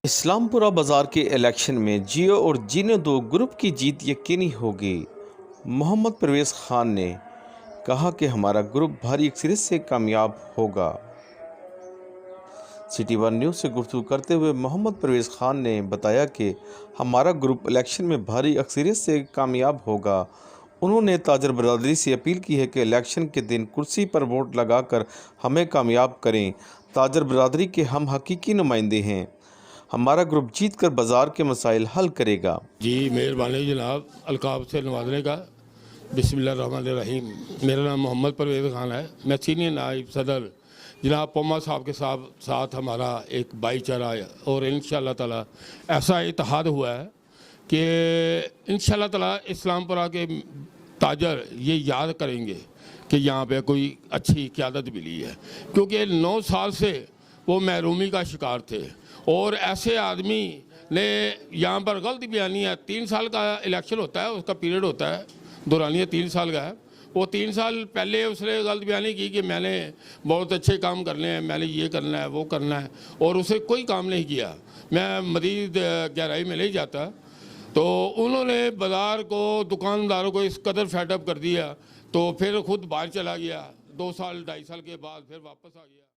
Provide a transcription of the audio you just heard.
इस्लामपुरा बाजार के इलेक्शन में जियो और जीने दो ग्रुप की जीत यकीनी होगी। मोहम्मद परवेज़ खान ने कहा कि हमारा ग्रुप भारी अक्सरियत से कामयाब होगा। सिटी वन न्यूज़ से गुफ्तगू करते हुए मोहम्मद परवेज़ खान ने बताया कि हमारा ग्रुप इलेक्शन में भारी अक्सरियत से कामयाब होगा। उन्होंने ताजर बरादरी से अपील की है कि इलेक्शन के दिन कुर्सी पर वोट लगाकर हमें कामयाब करें। ताजर बरादरी के हम हकीकी नुमाइंदे हैं। हमारा ग्रुप जीत कर बाज़ार के मसाइल हल करेगा। जी मेहरबानी जनाब, अलकाब से नवाजने का। बिस्मिल्लाहिर्रहमानिर्रहीम। मेरा नाम मोहम्मद परवेज़ खान है। मैं सीनियर नायब सदर जनाब पम्मा साहब के साथ हमारा एक भाईचारा है और इंशाअल्लाह ताला ऐसा इत्तेहाद हुआ है कि इंशाअल्लाह ताला इस्लामपुरा के ताजर ये याद करेंगे कि यहाँ पे कोई अच्छी क़यादत मिली है, क्योंकि 9 साल से वो महरूमी का शिकार थे और ऐसे आदमी ने यहाँ पर गलत बयानी है। 3 साल का इलेक्शन होता है, उसका पीरियड होता है, दौरानिया 3 साल का है। वो 3 साल पहले उसने गलत बयानी की कि मैंने बहुत अच्छे काम करने हैं, मैंने ये करना है वो करना है, और उसे कोई काम नहीं किया। मैं मज़ीद गहराई में नहीं जाता। तो उन्होंने बाज़ार को, दुकानदारों को इस कदर फेडअप कर दिया, तो फिर खुद बाहर चला गया। 2 साल 2.5 साल के बाद फिर वापस आ गया।